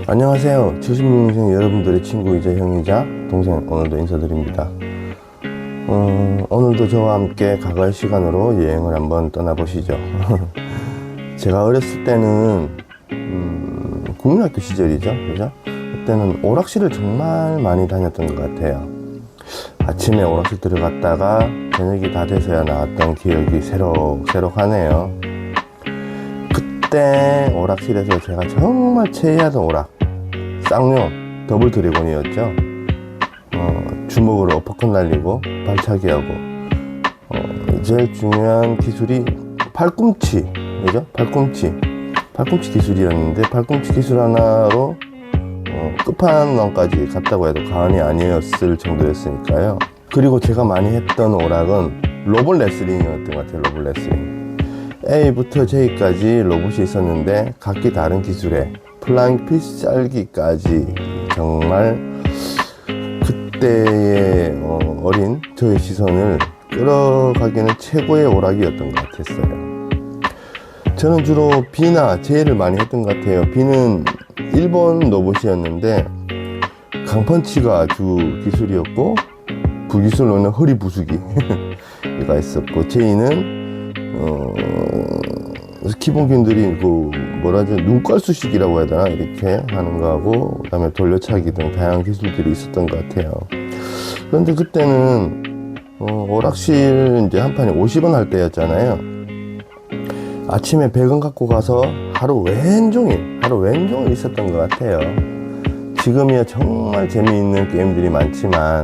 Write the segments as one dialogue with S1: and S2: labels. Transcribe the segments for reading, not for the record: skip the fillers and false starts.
S1: 안녕하세요. 76년생 여러분들의 친구이자 형이자 동생, 오늘도 인사드립니다. 오늘도 저와 함께 과거의 시간으로 여행을 한번 떠나보시죠. 제가 어렸을 때는 국민학교 시절이죠, 그죠? 그때는 오락실을 정말 많이 다녔던 것 같아요. 아침에 오락실 들어갔다가 저녁이 다 돼서야 나왔던 기억이 새록새록하네요. 그때 오락실에서 제가 정말 최애하던 오락, 쌍용 더블 드래곤이었죠. 주먹으로 어퍼컷 날리고 발차기하고, 제일 중요한 기술이 팔꿈치, 그죠? 팔꿈치 기술이었는데, 팔꿈치 기술 하나로 끝판왕까지 갔다고 해도 과언이 아니었을 정도였으니까요. 그리고 제가 많이 했던 오락은 로봇 레슬링이었던 것 같아요. 로봇 레슬링. A부터 J까지 로봇이 있었는데 각기 다른 기술에 플라잉 필살기까지, 정말 그때의 어린 저의 시선을 끌어가기는 최고의 오락이었던 것 같았어요. 저는 주로 B나 J를 많이 했던 것 같아요. B는 일본 로봇이었는데 강펀치가 주 기술이었고, 부기술로는 허리 부수기가 있었고, J는 기본균들이 눈깔쑤시기라고 해야 되나, 이렇게 하는 거하고, 그 다음에 돌려차기 등 다양한 기술들이 있었던 것 같아요. 그런데 그때는 오락실 이제 한 판에 50원 할 때였잖아요. 아침에 100원 갖고 가서 하루 왼종일 있었던 것 같아요. 지금이야 정말 재미있는 게임들이 많지만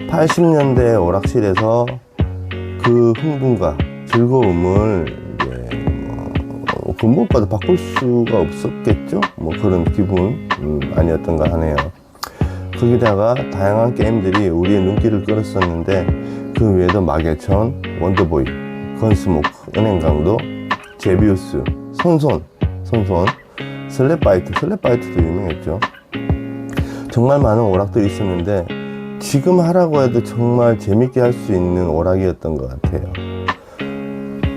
S1: 80년대 오락실에서 그 흥분과 즐거움을 그 무엇과도 바꿀 수가 없었겠죠? 그런 기분 아니었던가 하네요. 거기다가 다양한 게임들이 우리의 눈길을 끌었었는데, 그 외에도 마계천, 원더보이, 건스모크, 은행강도, 제비우스, 손손, 슬랩바이트도 유명했죠. 정말 많은 오락들이 있었는데 지금 하라고 해도 정말 재밌게 할 수 있는 오락이었던 것 같아요.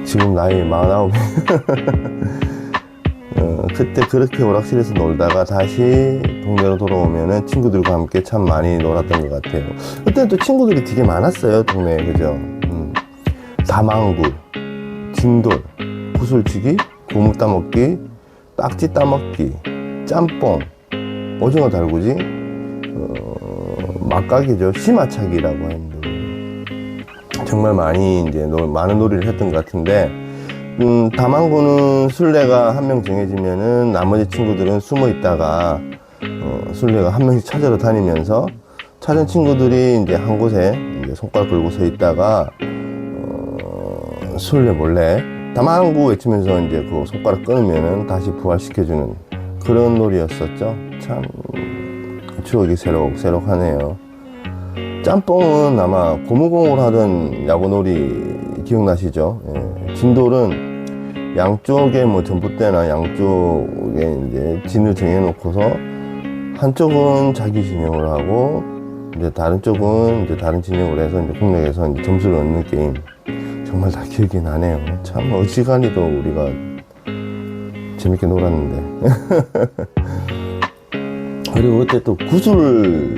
S1: 지금 나이 49. 그때 그렇게 오락실에서 놀다가 다시 동네로 돌아오면은 친구들과 함께 참 많이 놀았던 것 같아요. 그때 또 친구들이 되게 많았어요, 동네에, 그죠? 다망구, 진돌, 구슬치기, 고무 따먹기, 딱지 따먹기, 짬뽕, 오징어 달구지, 막가기죠. 심화차기라고 했는데 정말 많이 많은 놀이를 했던 것 같은데, 다망구는 술래가 한 명 정해지면은 나머지 친구들은 숨어 있다가 술래가 한 명씩 찾으러 다니면서 찾은 친구들이 이제 한 곳에 이제 손가락 걸고 서 있다가 술래 몰래 다망구 외치면서 이제 그 손가락 끊으면은 다시 부활시켜주는 그런 놀이였었죠. 참 추억이 새록새록하네요. 짬뽕은 아마 고무공으로 하던 야구놀이 기억나시죠? 예. 진돌은 양쪽에 전봇대나 양쪽에 이제 진을 정해놓고서 한쪽은 자기 진영으로 하고, 이제 다른 쪽은 이제 다른 진영으로 해서 이제 공략해서 이제 점수를 얻는 게임. 정말 다 기억이 나네요. 참 어지간히도 우리가 재밌게 놀았는데. 그리고 그때 또 구슬치기를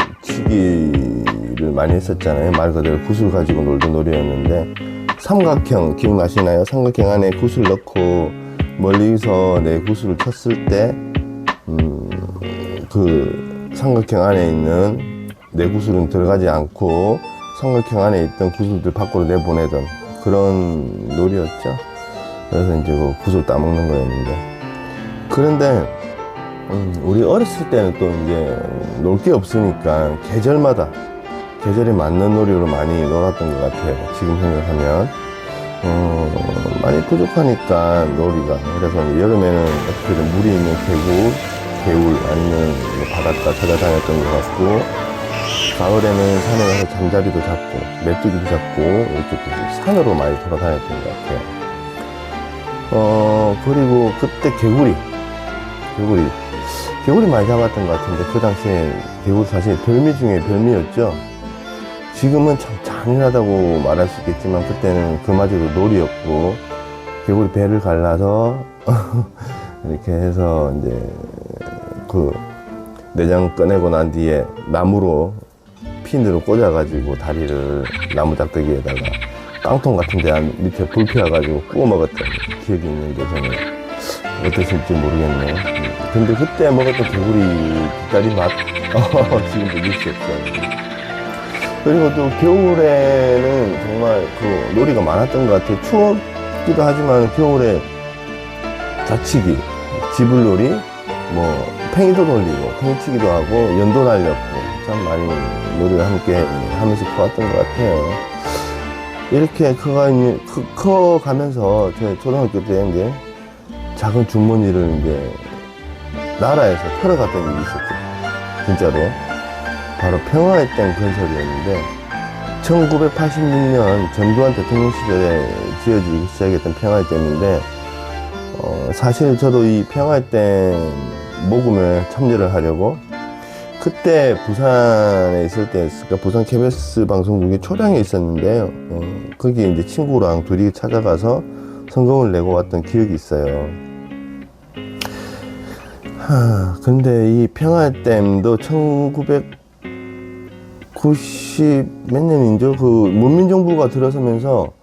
S1: 많이 했었잖아요. 말 그대로 구슬 가지고 놀던 놀이였는데, 삼각형 기억나시나요? 삼각형 안에 구슬 넣고 멀리서 내 구슬을 쳤을 때 그 삼각형 안에 있는 내 구슬은 들어가지 않고 삼각형 안에 있던 구슬들 밖으로 내보내던 그런 놀이였죠. 그래서 이제 그 구슬 따먹는 거였는데, 그런데 우리 어렸을 때는 또 이제 놀 게 없으니까 계절에 맞는 놀이로 많이 놀았던 것 같아요. 지금 생각하면 많이 부족하니까 놀이가, 그래서 여름에는 어떻게든 물이 있는 개울 아니면 바닷가 찾아다녔던 것 같고, 가을에는 산에 가서 잠자리도 잡고 메뚜기도 잡고 이렇게 산으로 많이 돌아다녔던 것 같아요. 그리고 그때 개구리 많이 잡았던 것 같은데, 그 당시에 개구리 사실 별미 중에 별미였죠. 지금은 참 잔인하다고 말할 수 있겠지만 그때는 그마저도 놀이였고, 개구리 배를 갈라서 이렇게 해서 이제 그 내장 꺼내고 난 뒤에 나무로 핀으로 꽂아가지고 다리를 나무 작대기에다가 깡통 같은 데 밑에 불 피워가지고 구워 먹었던 기억이 있는데 저는 어떠실지 모르겠네요. 근데 그때 먹었던 개구리 뒷다리 맛 지금도 잊을 수 없어요. 그리고 또 겨울에는 정말 그 놀이가 많았던 것 같아요. 추웠기도 하지만 겨울에 자치기, 지불놀이, 뭐 팽이도 돌리고 팽이치기도 하고 연도 날렸고 참 많이 놀이를 함께 하면서 커왔던 것 같아요. 이렇게 커가면서 제 초등학교 때 이제 작은 주머니를 이제 나라에서 털어갔던 일이 있었죠. 진짜로. 바로 평화의 댐 건설이었는데 1986년 전두환 대통령 시절에 지어지기 시작했던 평화의 댐인데 사실 저도 이 평화의 댐 모금에 참여를 하려고 그때 부산에 있을 때였을까 부산 KBS 방송국에 초량에 있었는데요. 거기 이제 친구랑 둘이 찾아가서 성금을 내고 왔던 기억이 있어요. 근데 이 평화의 댐도 1990 몇 년이죠? 그 문민정부가 들어서면서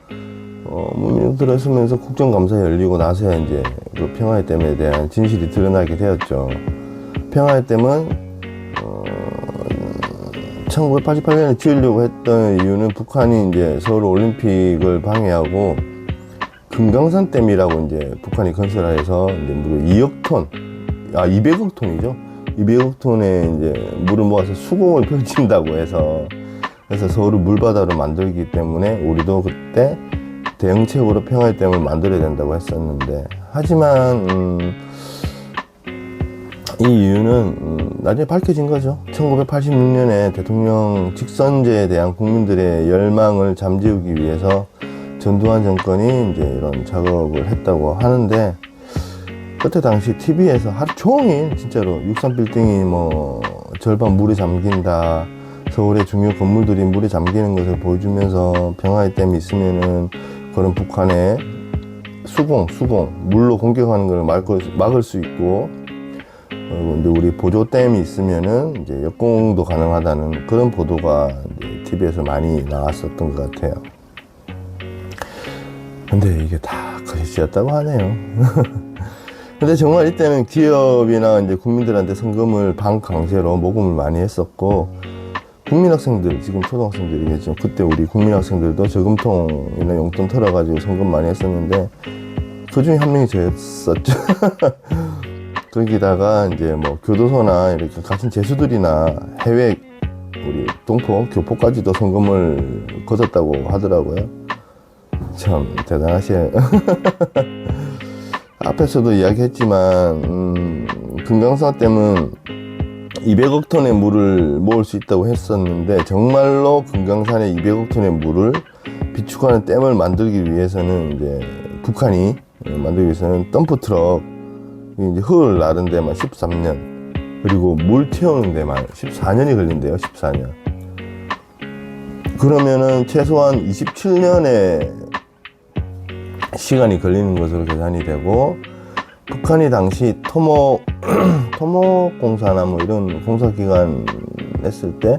S1: 국정감사 열리고 나서야 이제 그 평화의 댐에 대한 진실이 드러나게 되었죠. 평화의 댐은 1988년에 지으려고 했던 이유는 북한이 이제 서울 올림픽을 방해하고 금강산 댐이라고 이제 북한이 건설해서 이제 무려 2억 톤, 200억 톤이죠. 200억 톤의 이제 물을 모아서 수공을 펼친다고 해서 그래서 서울을 물바다로 만들기 때문에 우리도 그때 대응책으로 평화의 댐을 만들어야 된다고 했었는데 하지만 이 이유는 나중에 밝혀진 거죠. 1986년에 대통령 직선제에 대한 국민들의 열망을 잠재우기 위해서 전두환 정권이 이제 이런 작업을 했다고 하는데 그때 당시 TV에서 하루 종일 진짜로 63빌딩이 뭐 절반 물에 잠긴다, 서울의 중요 건물들이 물에 잠기는 것을 보여주면서 평화의 댐이 있으면은 그런 북한의 수공 물로 공격하는 걸 막을 수 있고 그리고 이제 우리 보조댐이 있으면은 이제 역공도 가능하다는 그런 보도가 이제 TV에서 많이 나왔었던 것 같아요. 근데 이게 다 거짓이었다고 하네요. 근데 정말 이때는 기업이나 이제 국민들한테 성금을 반강제로 모금을 많이 했었고 국민학생들, 지금 초등학생들이겠죠. 그때 우리 국민학생들도 저금통이나 용돈 털어가지고 성금 많이 했었는데 그 중에 한 명이 저였었죠. 거기다가 이제 뭐 교도소나 이렇게 같은 재수들이나 해외 우리 동포, 교포까지도 성금을 거뒀다고 하더라고요. 참 대단하시에요. 앞에서도 이야기했지만 금강산 댐은 200억 톤의 물을 모을 수 있다고 했었는데 정말로 금강산에 200억 톤의 물을 비축하는 댐을 만들기 위해서는 이제 북한이 만들기 위해서는 덤프트럭 이제 흙을 나른 데만 13년 그리고 물 태우는 데만 14년이 걸린대요. 14년. 그러면은 최소한 27년의 시간이 걸리는 것으로 계산이 되고 북한이 당시 토목공사나 뭐 이런 공사기관 했을 때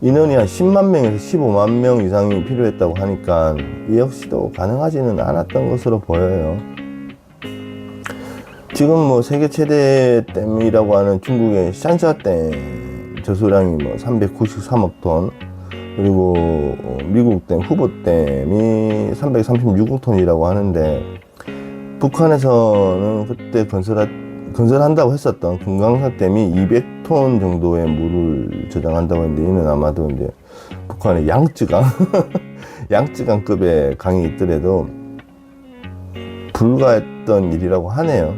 S1: 인원이 한 10만 명에서 15만 명 이상이 필요했다고 하니까 이 역시도 가능하지는 않았던 것으로 보여요. 지금 뭐 세계 최대 댐이라고 하는 중국의 샨샤댐 저수량이 뭐 393억 톤 그리고 미국 댐 후보댐이 336억 톤이라고 하는데 북한에서는 그때 건설한다고 했었던 금강산 댐이 200톤 정도의 물을 저장한다고 했는데 이는 아마도 이제 북한의 양쯔강 양쯔강급의 강이 있더라도 불가했던 일이라고 하네요.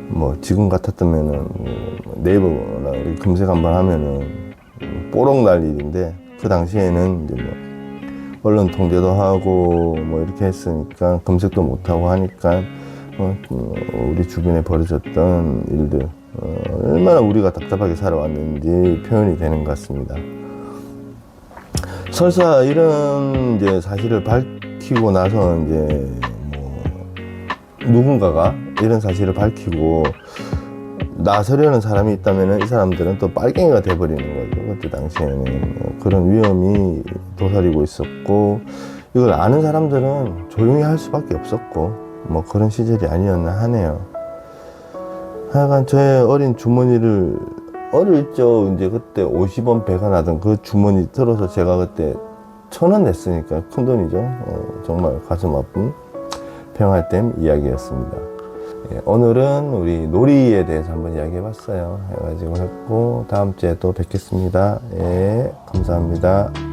S1: 뭐 지금 같았다면은 네이버나 이렇게 검색 한번 하면은 뽀록 날 일인데 그 당시에는 이제 뭐 언론 통제도 하고 뭐 이렇게 했으니까 검색도 못하고 하니까 우리 주변에 벌어졌던 일들 얼마나 우리가 답답하게 살아왔는지 표현이 되는 것 같습니다. 설사 이런 이제 사실을 밝히고 나서 이제 뭐 누군가가 이런 사실을 밝히고 나서려는 사람이 있다면 이 사람들은 또 빨갱이가 돼버리는 거죠. 그때 당시에는 그런 위험이 도사리고 있었고, 이걸 아는 사람들은 조용히 할 수밖에 없었고, 뭐 그런 시절이 아니었나 하네요. 하여간 저의 어린 주머니를 어릴 적 이제 그때 50원 배가 나던 그 주머니 들어서 제가 그때 1,000원 냈으니까 큰 돈이죠. 정말 가슴 아픈 평화댐 이야기였습니다. 예, 오늘은 우리 놀이에 대해서 한번 이야기해 봤어요. 해가지고 했고, 다음 주에 또 뵙겠습니다. 예, 감사합니다.